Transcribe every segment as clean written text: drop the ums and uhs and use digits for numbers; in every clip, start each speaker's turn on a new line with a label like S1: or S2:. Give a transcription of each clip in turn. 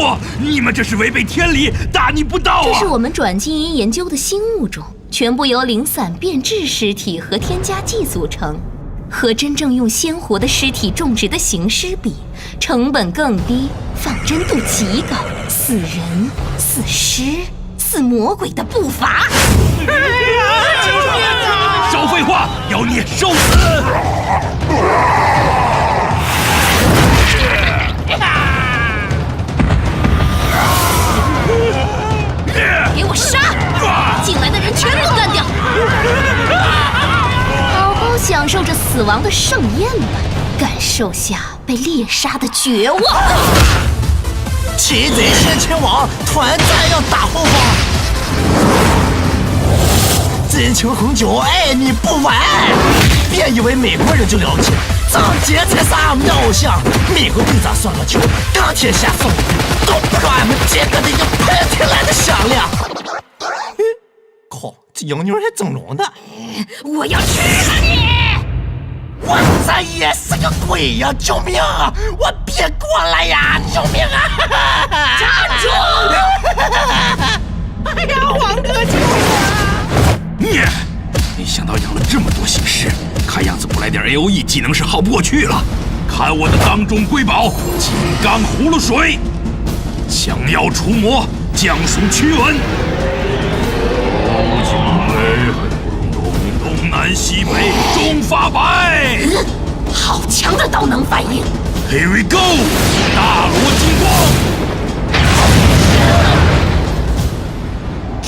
S1: 说，你们这是违背天理，大逆不道啊！
S2: 这是我们转基因研究的新物种，全部由零散变质尸体和添加剂组成，和真正用鲜活的尸体种植的行尸比，成本更低，仿真度极高，似人、似尸、似魔鬼的步伐。
S1: 救命啊！少废话，妖孽受死！
S2: 给我杀！进来的人全部干掉！好好享受着死亡的盛宴吧，感受下被猎杀的绝望。
S3: 擒贼先擒王，团战要大后方。真情恒久，爱你不晚。别以为美国人就了不起，张杰才是俺们的偶像。美国队长算个球，钢铁侠送都不够俺们杰哥的一拍天来的响亮。靠，这洋妞还整容呢！
S2: 我要吃了你！
S3: 我这也是个鬼呀！救命啊！我别过来呀！救命啊！
S2: 站住！
S3: 哎呀，王哥救我！
S1: 没想到养了这么多行尸，看样子不来点 AOE 技能是耗不过去了。看我的当众瑰宝金刚葫芦水，降妖除魔，降暑驱蚊。东西北，东南西北中发白。
S2: 好强的刀能反应
S1: ！Here we go， 大罗金光。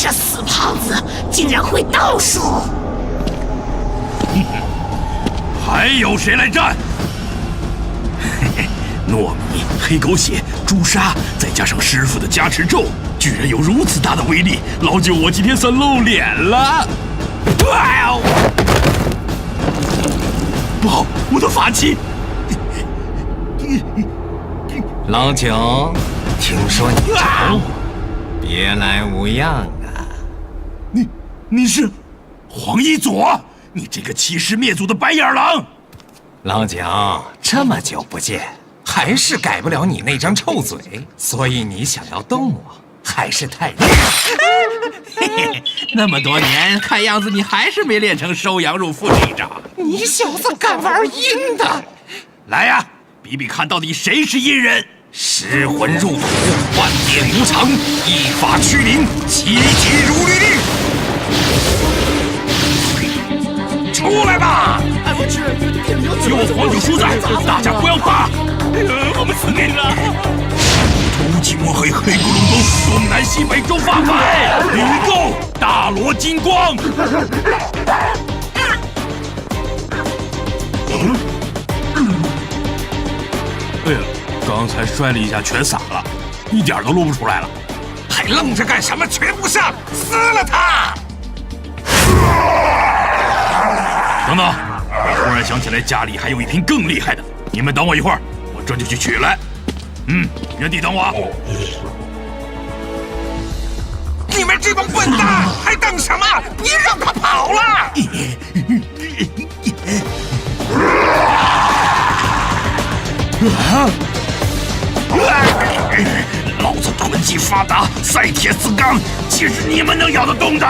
S2: 这死胖子竟然会道术！
S1: 还有谁来战？糯米、黑狗血、朱砂，再加上师傅的加持咒，居然有如此大的威力！老九，我今天算露脸了！不好，我的法器！
S4: 老九，听说你找我，别来无恙啊！
S1: 你是黄一左？你这个欺师灭祖的白眼狼！
S4: 老九，这么久不见，还是改不了你那张臭嘴，所以你想要动我，还是太热。
S1: 那么多年，看样子你还是没练成收阳入腹这一招。
S4: 你小子敢玩阴的！
S1: 来呀，比比看到底谁是阴人！
S4: 失魂入土，万变无常，一法驱灵，七级如律令。出来吧！有我黄九叔在，大家不要怕。
S1: 我们死定了！乌漆墨黑，黑咕隆咚，东南西北中发白，宇宙大罗金光。哎呀，刚才摔了一下，全洒了，一点都露不出来了。
S4: 还愣着干什么？全部上，撕了他！
S1: 等等，我突然想起来家里还有一瓶更厉害的，你们等我一会儿，我这就去取来。原地等我。
S4: 你们这帮笨蛋，还等什么？别让他跑了！
S1: 老子臀肌发达，赛铁四钢，岂是你们能咬得动的？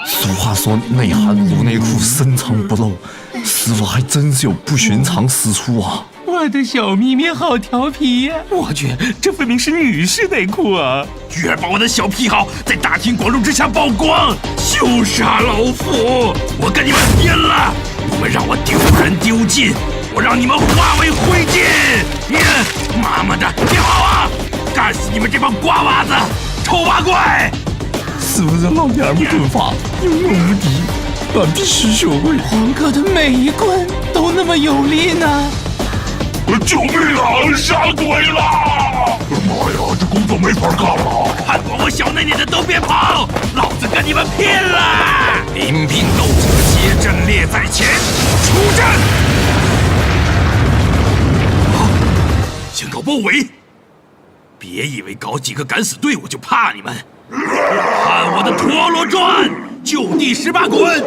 S5: 俗话说内含入内裤，深藏不露，师傅还真是有不寻常之处啊！
S6: 我的小咪咪好调皮呀！我去，这分明是女士内裤啊！
S1: 居然把我的小癖好在大庭广众之下曝光，羞杀老夫！我跟你们拼了！你们让我丢人丢尽，我让你们化为灰烬！妈妈的，别跑啊！干死你们这帮瓜娃子，臭八怪！
S5: 师傅这老娘们棍法有勇无敌，俺必须学会。
S6: 黄哥的每一棍都那么有力呢！
S1: 救命啊！杀鬼了！妈呀，这工作没法干了！看过我小内内的都别跑，老子跟你们拼了！
S4: 临兵斗者，皆阵列在前，出阵！
S1: 想搞包围？别以为搞几个敢死队我就怕你们！看我的陀螺转，就地18滚！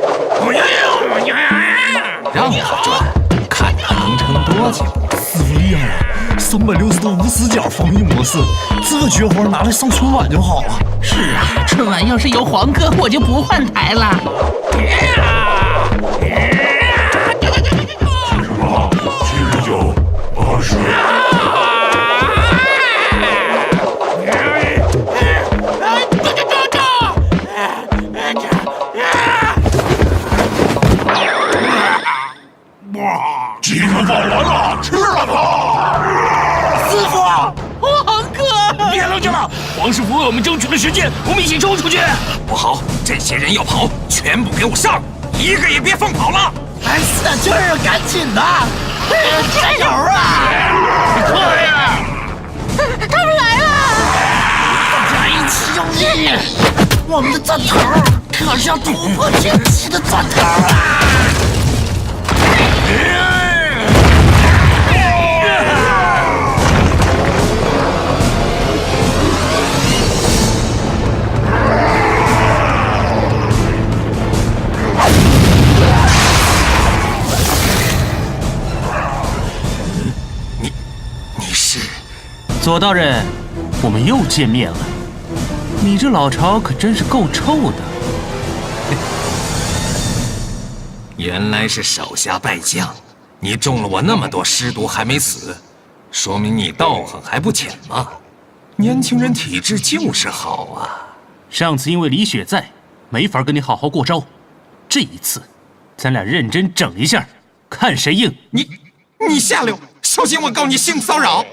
S4: 让他转，看他能撑多久。
S5: 师傅厉害了，360度无死角防御模式，这绝活拿来上春晚就好了。
S6: 是啊，春晚要是有黄哥，我就不换台了。
S1: 78、79、80。鸡腿跑完了，吃了它！
S3: 师傅，
S6: 黄哥，
S1: 别冷静了，黄师傅为我们争取了时间，我们一起冲出去。
S4: 不好，这些人要跑，全部给我上，一个也别放跑了！
S3: 还使点劲儿啊，赶紧的！加油啊！
S1: 快呀！
S3: 他们来了！大家一起用力！我们的钻头可是要突破天际的钻头啊！
S6: 左道人，我们又见面了。你这老巢可真是够臭的。
S4: 原来是手下败将，你中了我那么多尸毒还没死，说明你道行还不浅嘛。年轻人体质就是好啊。
S6: 上次因为李雪在，没法跟你好好过招。这一次，咱俩认真整一下，看谁赢。
S4: 你下流，小心我告你性骚扰。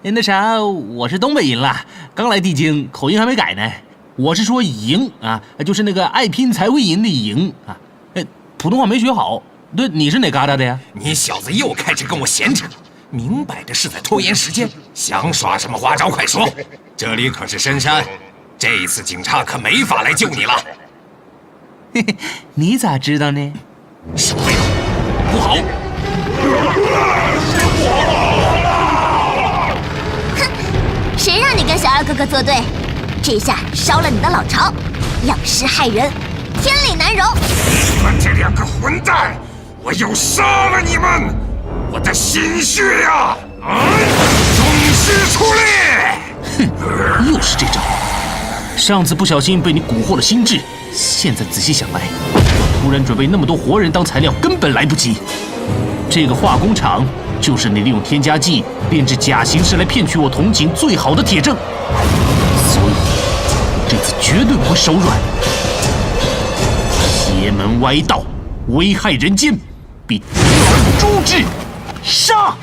S6: 那啥，我是东北人啦，刚来地京，口音还没改呢。我是说赢啊，就是那个爱拼才会赢的赢啊。普通话没学好。对，你是哪旮瘩的呀？
S4: 你小子又开始跟我闲扯，明摆着是在拖延时间，想耍什么花招快说。这里可是深山，这一次警察可没法来救你了。
S6: 嘿嘿，你咋知道呢？
S4: 什么呀？不好！
S7: 谁让你跟小二哥哥作对？这下烧了你的老巢，养尸害人，天理难容！
S1: 你们这两个混蛋，我要杀了你们！我的心血呀！总是出列！
S6: 哼，又是这招。上次不小心被你蛊惑了心智，现在仔细想来，突然准备那么多活人当材料，根本来不及。这个化工厂就是你利用添加剂炼制假形式来骗取我同情最好的铁证，所以这次绝对不会手软。邪门歪道，危害人间，必诛之！杀！